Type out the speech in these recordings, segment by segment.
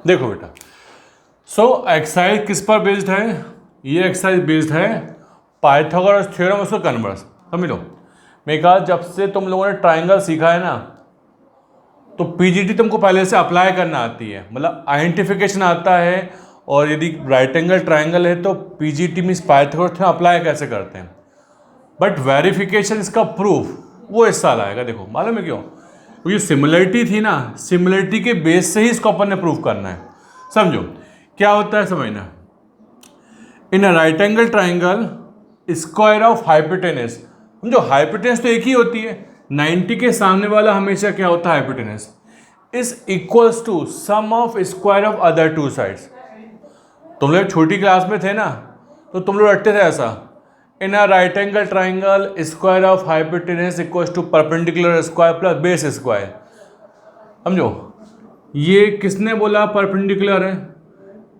देखो बेटा, so exercise किस पर बेस्ड है? ये एक्सरसाइज बेस्ड है पाइथागोरस थ्योरम, उसको कन्वर्स। समझ लो, मैं कहा जब से तुम लोगों ने ट्राइंगल सीखा है ना, तो पीजीटी तुमको पहले से अप्लाई करना आती है, मतलब आइडेंटिफिकेशन आता है, और यदि राइट एंगल ट्राइंगल है तो PGT means Pythagoras theorem apply कैसे करते हैं। बट वेरिफिकेशन, इसका प्रूफ वो इस साल आएगा। देखो मालूम है क्यों? क्योंकि सिमिलरिटी थी ना, सिमिलरिटी के बेस से ही इसको अपन ने प्रूव करना है। समझो क्या होता है, समझना। In a right angle triangle square of hypotenuse, समझो हाइपोटेनस तो एक ही होती है, 90 के सामने वाला हमेशा क्या होता है, hypotenuse, is equals to sum of square of other two sides. तुम लोग छोटी क्लास में थे ना, तो तुम लोग रटते थे ऐसा, in a right angle triangle square of hypotenuse equals to perpendicular square plus base square. समझो ये किसने बोला परपेंडिकुलर है?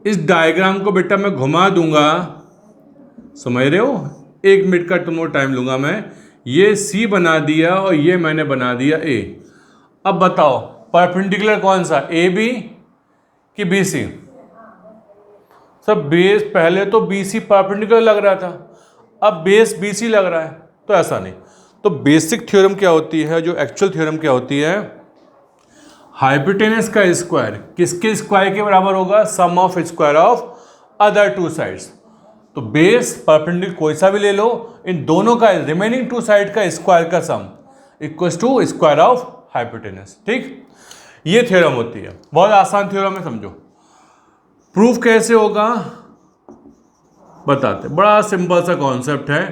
इस डायग्राम को बेटा मैं घुमा दूंगा, समझ रहे हो? 1 मिनट का तुम टाइम लूंगा मैं। ये सी बना दिया और ये मैंने बना दिया ए। अब बताओ परपेंडिकुलर कौन सा, ए बी कि बी सी? सब बेस पहले तो बी सी परपेंडिकुलर लग रहा था, अब बेस बी सी लग रहा है, तो ऐसा नहीं। तो बेसिक थ्योरम क्या होती है, जो एक्चुअल थ्योरम क्या होती है, हाइपोटेनस का स्क्वायर किसके स्क्वायर के बराबर होगा, sum of square of other two sides. तो बेस परपेंडिकुलर कोई सा भी ले लो, इन दोनों का रिमेनिंग टू साइड का स्क्वायर का sum equals to square of hypotenuse. ठीक, ये थ्योरम होती है, बहुत आसान थ्योरम है। समझो प्रूफ कैसे होगा बताते, बड़ा सिंपल सा कॉन्सेप्ट है।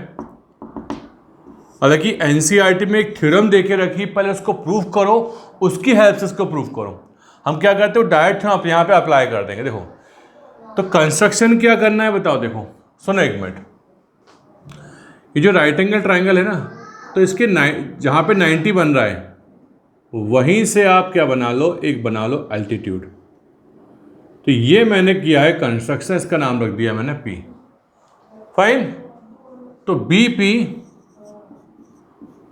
हालांकि एनसीईआरटी में एक थ्योरम देके रखी, पहले उसको प्रूफ करो, उसकी हेल्प से इसको प्रूफ करो। हम क्या करते हो, डायरेक्ट थ्योरम यहाँ पे अप्लाई कर देंगे। देखो तो कंस्ट्रक्शन क्या करना है बताओ। देखो सुनो एक मिनट, ये जो राइट एंगल ट्राइंगल है ना, तो इसके जहाँ पे 90 बन रहा है, वहीं से आप क्या बना लो, एक बना लो एल्टीट्यूड। तो ये मैंने किया है कंस्ट्रक्शन, इसका नाम रख दिया मैंने पी। फाइन, तो B P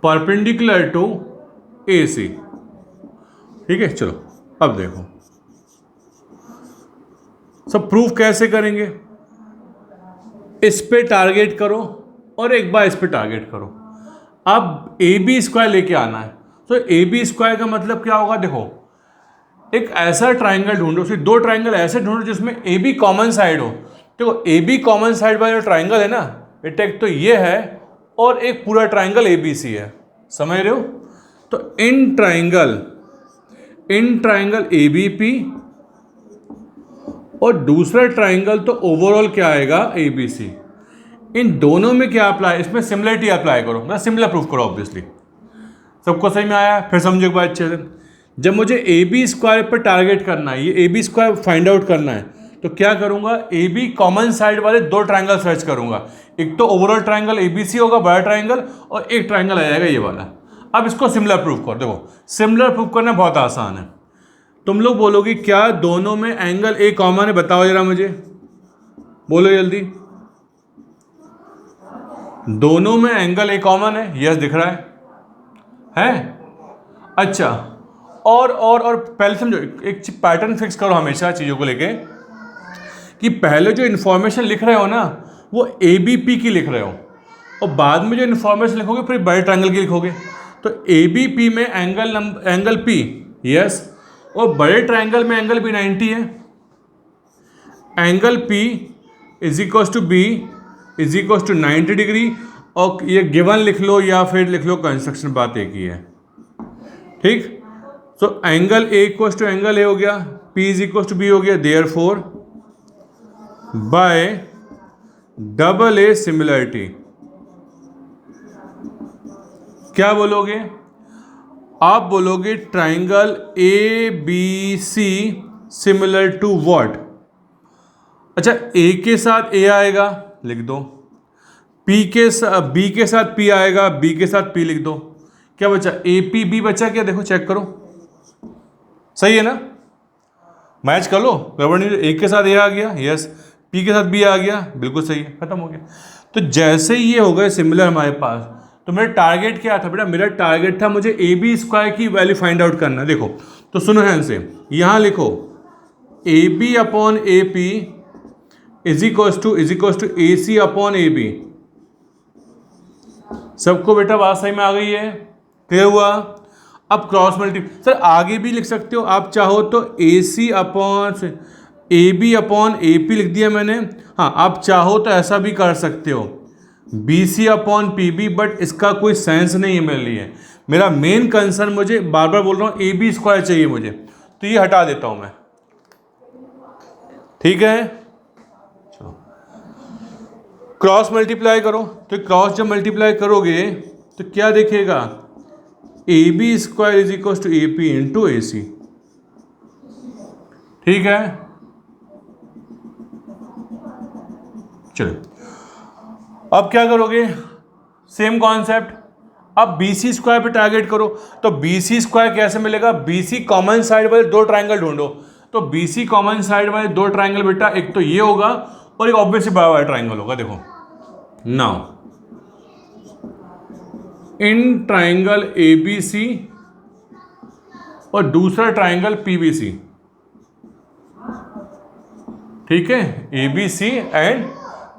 perpendicular to A C. ठीक है, चलो अब देखो सब प्रूफ कैसे करेंगे। इस पे टारगेट करो और एक बार इस पे टारगेट करो। अब ए बी स्क्वायर लेके आना है, तो ए बी स्क्वायर का मतलब क्या होगा, देखो एक ऐसा ट्राइंगल ढूंढो, फिर दो ट्राइंगल ऐसे ढूंढो जिसमें ए बी कॉमन साइड हो। देखो ए बी कॉमन साइड वाला जो ट्राइंगल है ना बेटा, एक तो ये है और एक पूरा ट्राइंगल ए बी सी है, समझ रहे हो? तो in triangle A B P और दूसरा ट्राइंगल तो ओवरऑल क्या आएगा, ए बी सी। इन दोनों में क्या अप्लाई, इसमें सिमिलरिटी अप्लाई करो, मतलब सिमिलर प्रूफ करो। ऑब्वियसली सबको सही में आया? फिर समझो एक बार अच्छे से, जब मुझे ए बी स्क्वायर पर टारगेट करना है, ये A B square find out करना है, तो क्या करूंगा, ए बी कॉमन साइड वाले दो ट्राइंगल सर्च करूंगा। एक तो overall triangle A B C होगा, बड़ा ट्राइंगल, और एक ट्राइंगल आ जाएगा ये वाला। अब इसको सिमिलर प्रूफ करो। देखो सिमिलर प्रूफ करना बहुत आसान है। तुम लोग बोलोगे क्या दोनों में एंगल ए कॉमन है, बताओ जरा मुझे, बोलो जल्दी। दोनों में एंगल ए कॉमन है, यस दिख रहा है? अच्छा, और पहले समझो, एक पैटर्न फिक्स करो हमेशा चीज़ों को लेके, कि पहले जो इन्फॉर्मेशन लिख रहे हो ना वो ए बी पी की लिख रहे हो, और बाद में जो इन्फॉर्मेशन लिखोगे फिर बड़े ट्रायंगल की लिखोगे। तो ए बी पी में एंगल पी, यस, और बड़े ट्रायंगल में एंगल बी 90 है। Angle P is equal to B is equal to 90 degree, और ये गिवन लिख लो या फिर लिख लो कंस्ट्रक्शन, बात एक ही है। ठीक, तो angle A equal to angle A हो गया, P is equal to B हो गया, therefore by double A similarity क्या बोलोगे आप? बोलोगे triangle A B C similar to what? अच्छा, ए के साथ ए आएगा, लिख दो। बी के साथ पी आएगा, बी के साथ पी लिख दो। क्या बचा? ए पी बी बचा क्या? देखो चेक करो, सही है ना? मैच कर लो, गड़बड़ नहीं। ए के साथ ए आ गया, यस, पी के साथ बी आ गया, बिल्कुल सही है, खत्म हो गया। तो जैसे ये हो गए सिमिलर हमारे पास, तो मेरा टारगेट क्या था बेटा? मेरा टारगेट था मुझे ए बी स्क्वायर की वैल्यू फाइंड आउट करना। देखो तो सुनो ध्यान से, यहाँ लिखो A B upon A P is equal to A C upon A B. सबको बेटा बात सही में आ गई है, क्लियर हुआ। अब क्रॉस मल्टीप्लाई सर आगे भी लिख सकते हो आप चाहो तो A C upon A B upon A P लिख दिया मैंने। हाँ आप चाहो तो ऐसा भी कर सकते हो B C upon P B, but इसका कोई सेंस नहीं है मेरे लिए। मेरा मेन कंसर्न, मुझे बार बार बोल रहा हूँ ए बी स्क्वायर चाहिए मुझे, तो ये हटा देता हूँ मैं, ठीक है। चलो क्रॉस मल्टीप्लाई करो, तो क्रॉस जब मल्टीप्लाई करोगे तो क्या देखिएगा, A B square is equal to A P into A C, ठीक है। चलो अब क्या करोगे, सेम कॉन्सेप्ट, अब बी सी स्क्वायर पे टारगेट करो। तो बी सी स्क्वायर कैसे मिलेगा, बी सी कॉमन साइड वाले दो ट्राइंगल ढूंढो। तो बी सी कॉमन साइड वाले दो ट्राइंगल बेटा, एक तो ये होगा और एक ऑब्वियसली बड़ा वाला ट्राइंगल होगा। देखो now in triangle A B C और दूसरा ट्राइंगल पी बी सी, ठीक है, A B C and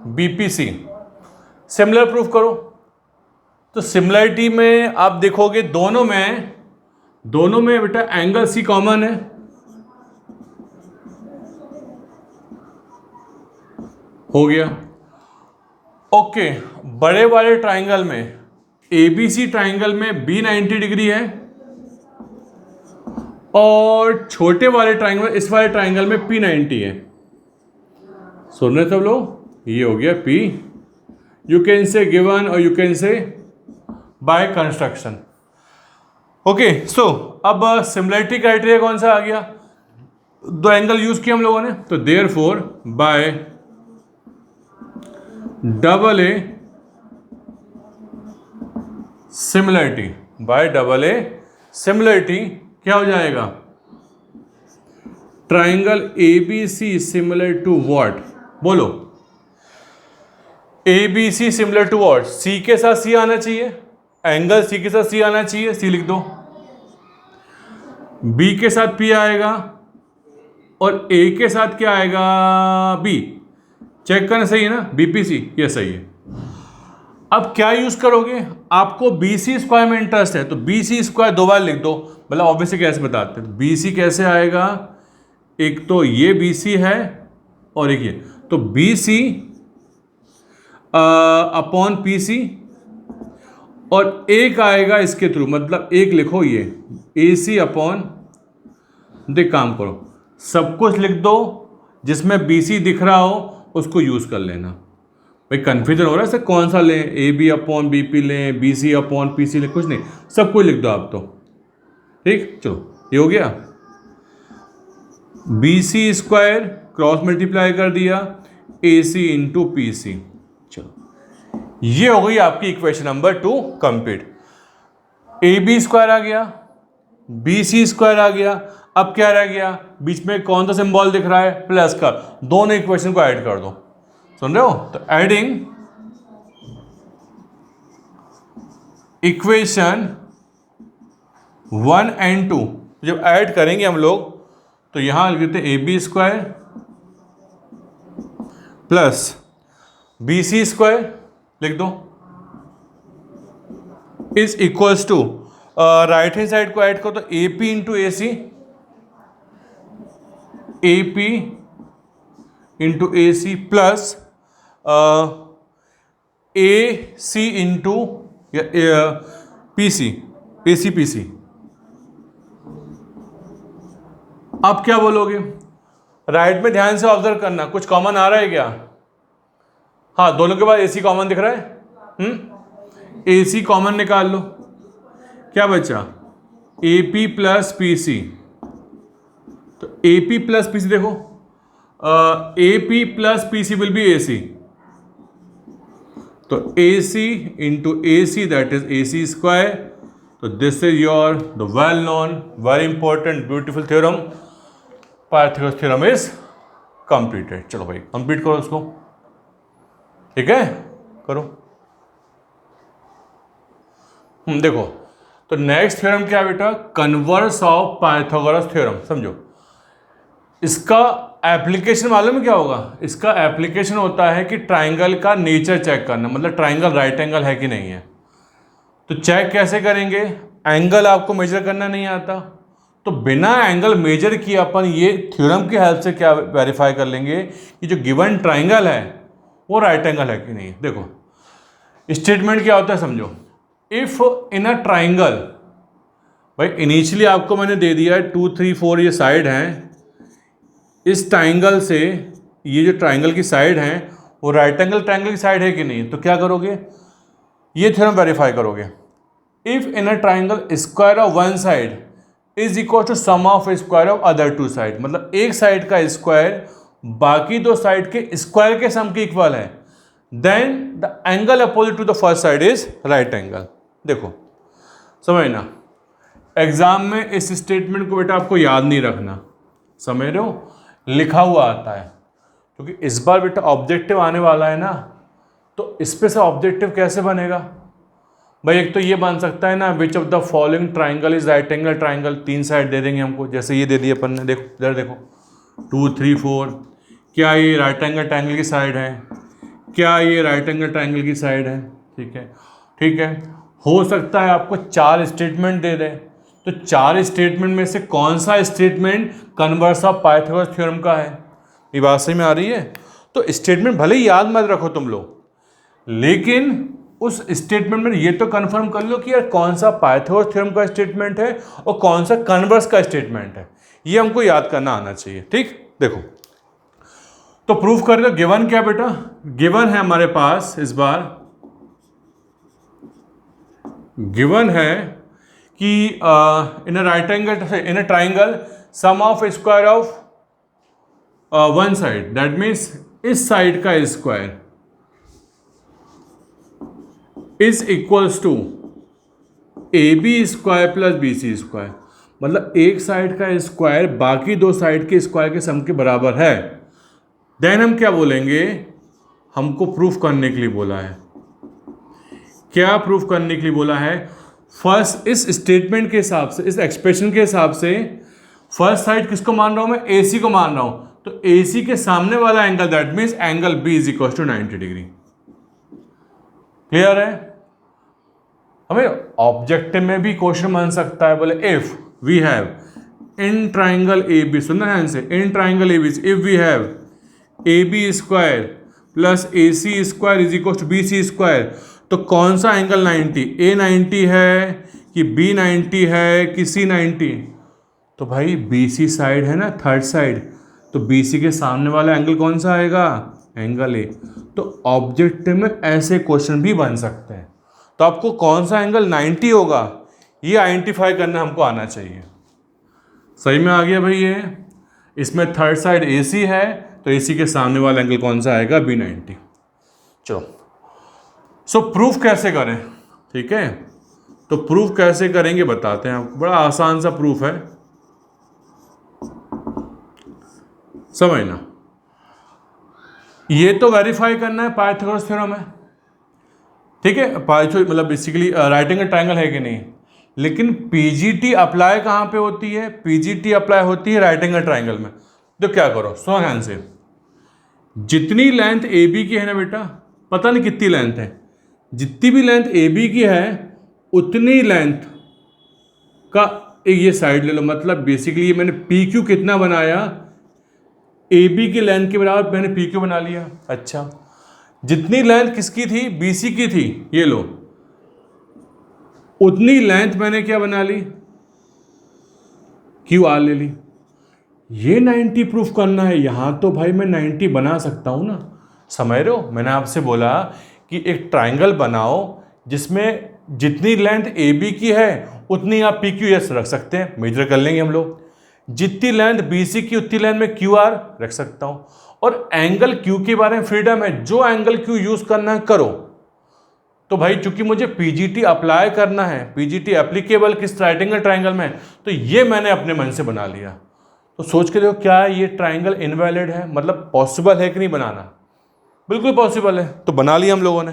B P C, similar proof करो। तो सिमिलरिटी में आप देखोगे दोनों में बेटा एंगल सी कॉमन है, हो गया। ओके, बड़े वाले ट्राइंगल में ए बी सी ट्राइंगल में बी 90 डिग्री है और छोटे वाले ट्राइंगल, इस वाले ट्राइंगल में पी 90 है। सुन रहे सब लोग, ये हो गया P, you can say given और you can say by construction. Okay so अब सिमिलरिटी क्राइटेरिया कौन सा आ गया, दो एंगल यूज किया हम लोगों ने, तो therefore by double A similarity, by double A similarity क्या हो जाएगा, triangle A B C similar to what, बोलो A B C similar to what, C के साथ सी आना चाहिए, एंगल सी के साथ सी आना चाहिए, सी लिख दो, बी के साथ पी आएगा और ए के साथ क्या आएगा, बी। चेक करना सही है ना, बीपीसी, ये सही है। अब क्या यूज करोगे, आपको बी सी स्क्वायर में इंटरेस्ट है तो बी सी स्क्वायर दो बार लिख दो, मतलब ऑब्वियसली कैसे बताते हैं, बी सी कैसे आएगा, एक तो ये बी सी है और एक ये, तो B C upon P C और एक आएगा इसके थ्रू, मतलब एक लिखो ये ए सी अपॉन, देख काम करो सब कुछ लिख दो जिसमें बी सी दिख रहा हो उसको यूज कर लेना। भाई कन्फ्यूजन हो रहा है सर कौन सा लें, A B upon B P लें, B C upon P C लें, कुछ नहीं, सब कुछ लिख दो आप तो, ठीक। चलो ये हो गया, B C square cross multiply कर दिया ए सी इंटू पी सी। चलो ये हो गई आपकी equation number 2 complete. A B square आ गया, बी सी स्क्वायर आ गया, अब क्या रह गया, बीच में कौन सा सिंबल दिख रहा है, प्लस का, दोनों इक्वेशन को ऐड कर दो, सुन रहे हो, तो एडिंग इक्वेशन 1 एंड 2, जब ऐड करेंगे हम लोग तो यहां लिख देते A B square plus B C square लिख दो is equals to, right hand side को ऐड करो तो A P into A C, A P into A C plus A C into P C, A C P C. अब क्या बोलोगे, right में ध्यान से ऑब्जर्व करना, कुछ कॉमन आ रहा है क्या, हाँ दोनों के बाद ए सी कॉमन दिख रहा है, ए सी कॉमन निकाल लो, क्या बचा, A P plus P C, तो A P plus P C देखो, A P plus P C will be A C, तो A C into A C that is A C square. तो this is your the well known very important beautiful theorem, Pythagoras theorem is completed. चलो भाई complete करो उसको, ठीक है, करो। देखो तो नेक्स्ट थ्योरम क्या है बेटा, कन्वर्स ऑफ पाइथागोरस थ्योरम, समझो इसका एप्लीकेशन मालूम है क्या होगा? इसका एप्लीकेशन होता है कि ट्राइंगल का नेचर चेक करना, मतलब ट्राइंगल राइट एंगल है कि नहीं है। तो चेक कैसे करेंगे? एंगल आपको मेजर करना नहीं आता, तो बिना एंगल मेजर किए अपन ये थ्योरम की हेल्प से क्या वेरीफाई कर लेंगे कि जो गिवन ट्राइंगल है वो राइट एंगल है कि नहीं। देखो स्टेटमेंट क्या होता है समझो। इफ इन अ ट्राइंगल, भाई इनिशियली आपको मैंने दे दिया है 2 3 4 ये साइड हैं, इस ट्राइंगल से ये जो ट्राइंगल की साइड है वो राइट एंगल ट्राइंगल की साइड है कि नहीं। तो क्या करोगे? ये थ्योरम वेरीफाई करोगे। If in a triangle square of one side is equal to sum of square of other two side, मतलब एक साइड का स्क्वायर बाकी दो साइड के स्क्वायर के सम के इक्वल है, then the angle opposite to the first side is right angle. देखो समझना, एग्जाम में इस स्टेटमेंट को बेटा आपको याद नहीं रखना, समझ रहे हो, लिखा हुआ आता है, क्योंकि इस बार बेटा ऑब्जेक्टिव आने वाला है ना, तो इस पे से ऑब्जेक्टिव कैसे बनेगा भाई? एक तो ये बन सकता है ना, which of the following triangle is right angle triangle, 3 side दे देंगे हमको, जैसे ये दे दिए अपन ने, देखो इधर देखो 2 3 4, क्या ये राइट एंगल ट्राइंगल की साइड है? क्या ये राइट एंगल ट्राइंगल की साइड है? ठीक है, ठीक है। हो सकता है आपको 4 स्टेटमेंट दे दें, तो 4 स्टेटमेंट में से कौन सा statement converse of Pythagoras theorem का है? ये बात सही में आ रही है? तो स्टेटमेंट भले ही याद मत रखो तुम लोग, लेकिन उस स्टेटमेंट में ये तो कंफर्म कर लो कि यार कौन सा पाइथागोरस थ्योरम का स्टेटमेंट है और कौन सा कन्वर्स का स्टेटमेंट है, ये हमको याद करना आना चाहिए। ठीक, देखो तो प्रूफ कर दो। गिवन क्या बेटा? गिवन है हमारे पास, इस बार गिवन है कि in a right angle, in a triangle, sum of square of one side, that means इस साइड का square is equals to A B square plus B C square, मतलब एक साइड का स्क्वायर बाकी दो साइड के स्क्वायर के सम के बराबर है। देन हम क्या बोलेंगे? हमको प्रूफ करने के लिए बोला है। क्या प्रूफ करने के लिए बोला है? फर्स्ट, इस स्टेटमेंट के हिसाब से, इस एक्सप्रेशन के हिसाब से फर्स्ट साइड किसको मान रहा हूं मैं? ए सी को मान रहा हूं, तो ए सी के सामने वाला angle, that means angle B is equal to 90 degree. Clear है? हमें ऑब्जेक्टिव में भी क्वेश्चन बन सकता है, बोले if we have in triangle A B, सुनना ध्यान से, in triangle A B if we have A B square plus A C square is equal to B C square, तो कौन सा एंगल 90? ए 90 है कि बी 90 है कि सी 90? तो भाई बी सी साइड है ना, थर्ड साइड, तो बी सी के सामने वाला एंगल कौन सा आएगा? Angle A. तो ऑब्जेक्टिव में ऐसे क्वेश्चन भी बन सकते हैं, तो आपको कौन सा एंगल 90 होगा ये आइडेंटिफाई करना हमको आना चाहिए। सही में आ गया भाई? ये इसमें थर्ड साइड ए सी है, तो ए सी के सामने वाला एंगल कौन सा आएगा? बी 90। चलो, सो प्रूफ कैसे करें? ठीक है, तो प्रूफ कैसे करेंगे बताते हैं आपको। बड़ा आसान सा प्रूफ है, समझना। ये तो वेरीफाई करना है पाइथागोरस थ्योरम है, ठीक है, मतलब बेसिकली राइट एंगल ट्राइंगल है कि नहीं। लेकिन पीजीटी अप्लाई कहाँ पे होती है? पीजीटी अप्लाई होती है राइट एंगल ट्राइंगल में। तो क्या करो, सुनो ध्यान से, जितनी लेंथ ए बी की है ना बेटा, पता नहीं कितनी लेंथ है, जितनी भी लेंथ ए बी की है उतनी लेंथ का एक ये साइड ले लो। मतलब बेसिकली ये मैंने पी क्यू कितना बनाया? ए बी की लेंथ के बराबर मैंने पी क्यू बना लिया। अच्छा, जितनी लेंथ किसकी थी? बी सी की थी, ये लो, उतनी लेंथ मैंने क्या बना ली? क्यू आर ले ली। ये 90 प्रूफ करना है, यहां तो भाई मैं 90 बना सकता हूं ना, समझ रहे हो? मैंने आपसे बोला कि एक ट्राइंगल बनाओ जिसमें जितनी लेंथ ए बी की है उतनी आप पी क्यू एस रख सकते हैं, मेजर कर लेंगे हम लोग। जितनी लेंथ बी सी की उतनी लेंथ में क्यू आर रख सकता हूं, और एंगल क्यू के बारे में फ्रीडम है, जो एंगल क्यू यूज करना है करो। तो भाई चूंकि मुझे पीजीटी अप्लाई करना है, पीजीटी एप्लीकेबल किस राइट एंगल ट्राइंगल में, तो ये मैंने अपने मन से बना लिया। तो सोच के देखो, क्या ये ट्राइंगल इनवैलिड है? मतलब पॉसिबल है कि नहीं बनाना? बिल्कुल पॉसिबल है। तो बना लिया हम लोगों ने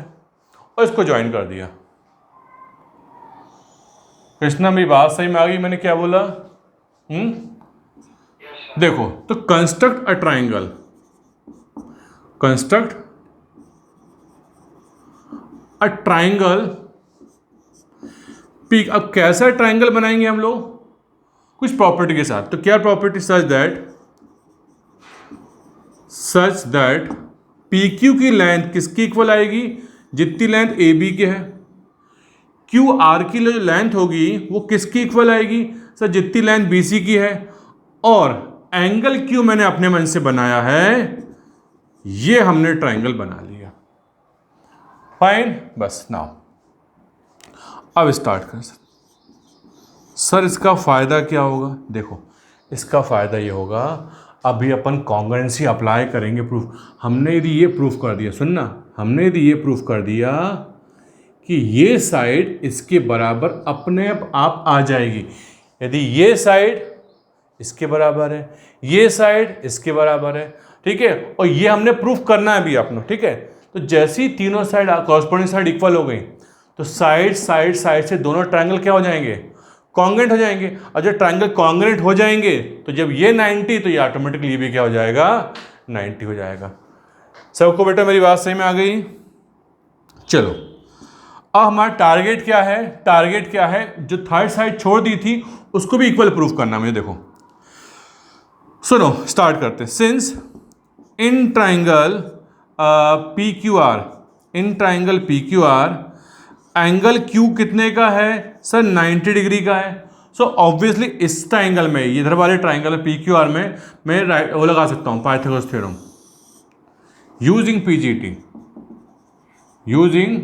और इसको ज्वाइन कर दिया। कृष्णा मेरी बात सही में आ गई? मैंने क्या बोला? देखो, तो construct a triangle, construct a triangle P. अब कैसा ट्राइंगल बनाएंगे हम लोग? कुछ प्रॉपर्टी के साथ। तो क्या property? Such that P Q की लेंथ किसकी इक्वल आएगी? जितनी लेंथ ए बी के है। क्यू आर की जो लेंथ होगी वो किसकी इक्वल आएगी? सर जितनी लेंथ बी सी की है। और एंगल क्यू मैंने अपने मन से बनाया है, ये हमने ट्राइंगल बना लिया। फाइन, बस नाउ अब स्टार्ट कर। सर इसका फ़ायदा क्या होगा? देखो, इसका फ़ायदा ये होगा, अभी अपन कॉन्ग्रुएंसी अप्लाई करेंगे प्रूफ। हमने यदि ये प्रूफ कर दिया, सुनना, हमने यदि ये प्रूफ कर दिया कि ये साइड इसके बराबर अपने आप आ जाएगी। यदि ये साइड इसके बराबर है, ये साइड इसके बराबर है, ठीक है, और ये हमने प्रूफ करना है भी अपना, ठीक है। तो जैसे ही तीनों साइड कॉरस्पॉन्डिंग साइड इक्वल हो गई, तो साइड साइड साइड से दोनों ट्रायंगल क्या हो जाएंगे? कॉन्ग्रुएंट हो जाएंगे। और जब ट्रायंगल कॉन्ग्रुएंट हो जाएंगे, तो जब ये 90, तो ये ऑटोमेटिकली भी क्या हो जाएगा? 90 हो जाएगा। सबको बेटा मेरी बात सही में आ गई? चलो, अब हमारा टारगेट क्या है? टारगेट क्या है? जो थर्ड साइड छोड़ दी थी उसको भी इक्वल प्रूफ करना मुझे। देखो सुनो, स्टार्ट करते हैं। Since in triangle P Q are, in triangle P Q R angle Q कितने का है? सर 90 डिग्री का है। सो ऑब्वियसली इस ट्राइंगल में, इधर वाले ट्राइंगल पी क्यू आर में मैं वो लगा सकता हूं Pythagoras theorem using PGT, using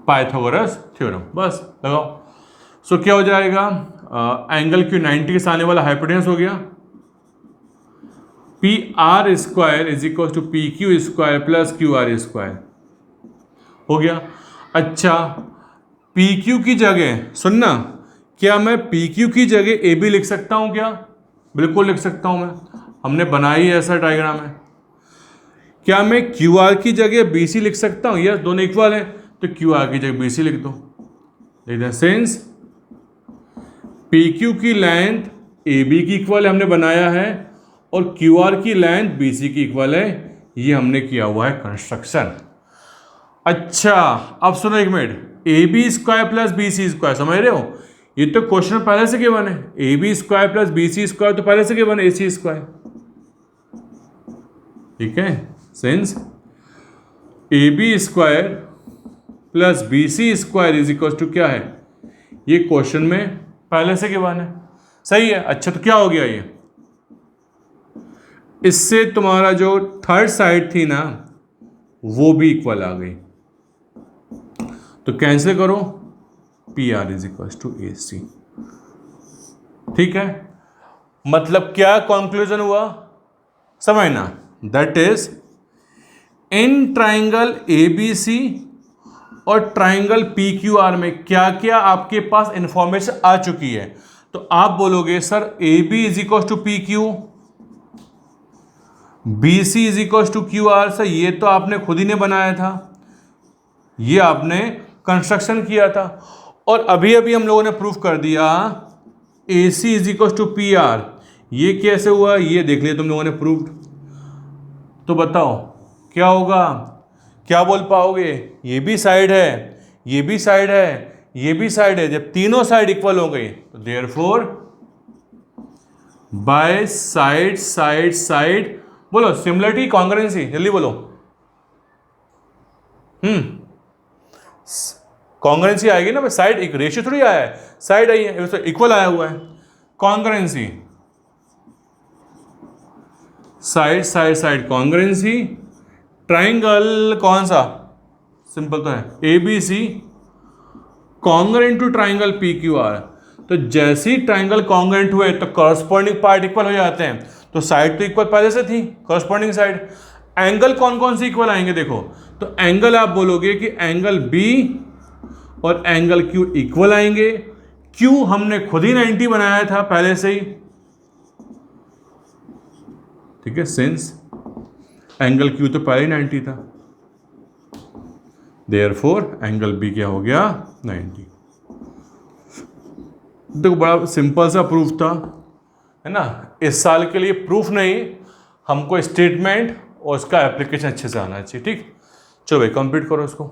Pythagoras theorem, बस लगाओ। सो क्या हो जाएगा? एंगल क्यू 90 के सामने वाला हाइपोटेन्यूस हो गया, P R square is equal to P Q square plus Q R square हो गया। अच्छा, पी क्यू की जगह सुनना, क्या मैं पी क्यू की जगह ए बी लिख सकता हूं क्या? बिल्कुल लिख सकता हूं मैं, हमने बनाई है ऐसा डायग्राम है। क्या मैं क्यू आर की जगह बी सी लिख सकता हूं? यस, दोनों इक्वल है, तो क्यू आर की जगह बी सी लिख दो। लिख दें, सिंस पी क्यू की लेंथ ए बी की इक्वल है, हमने बनाया है, और क्यू आर की लेंथ बी सी की इक्वल है, ये हमने किया हुआ है कंस्ट्रक्शन। अच्छा, अब सुनो एक minute, A B square plus B C square, समझ रहे हो? ये तो क्वेश्चन पहले से गिवन है। A B square plus B C square तो पहले से गिवन है, ए सी स्क्वायर, ठीक है। Since A B square plus B C square is equal to क्या है? ये क्वेश्चन में पहले से गिवन है, सही है। अच्छा, तो क्या हो गया? ये इससे तुम्हारा जो थर्ड साइड थी ना, वो भी इक्वल आ गई, तो कैंसिल करो, P R is equal to A C, ठीक है। मतलब क्या कंक्लूजन हुआ? समझना, that is in triangle A B C और ट्राइंगल पी क्यू आर में क्या क्या आपके पास इंफॉर्मेशन आ चुकी है। तो आप बोलोगे sir A B is equal to P Q, B C is equal to Q R. Sir ये तो आपने खुद ही ने बनाया था, ये आपने कंस्ट्रक्शन किया था, और अभी अभी हम लोगों ने प्रूफ कर दिया A C is equal to P R. ये कैसे हुआ? ये देख लिया तुम लोगों ने प्रूफ। तो बताओ क्या होगा? क्या बोल पाओगे? ये भी साइड है, ये भी साइड है, ये भी साइड है। जब तीनों साइड इक्वल हो गई, तो therefore by side side side, बोलो सिमिलरिटी कॉन्ग्रुएंसी, जल्दी बोलो। कॉन्ग्रुएंसी आएगी ना, साइड एक रेशियो थोड़ी आया है, साइड आई है, इक्वल आया हुआ है। Congruency, side side side congruency. Triangle कौन सा? सिंपल तो है, A B C congruent to triangle P Q R. तो जैसे ही ट्राइंगल कॉन्ग्रुएंट हुए, तो कॉरस्पॉन्डिंग पार्ट इक्वल हो जाते हैं। तो साइड तो इक्वल पहले से थी, कॉरस्पॉन्डिंग साइड। एंगल कौन कौन से इक्वल आएंगे? देखो, तो एंगल आप बोलोगे कि एंगल बी और एंगल क्यू इक्वल आएंगे। क्यू हमने खुद ही 90 बनाया था पहले से ही, ठीक है। सिंस एंगल क्यू तो पहले ही 90 था, देयरफॉर एंगल बी क्या हो गया? 90। देखो बड़ा सिंपल सा प्रूफ था, है ना। इस साल के लिए प्रूफ नहीं, हमको स्टेटमेंट और उसका एप्लीकेशन अच्छे से आना चाहिए। ठीक, चलो भाई कंप्लीट करो इसको।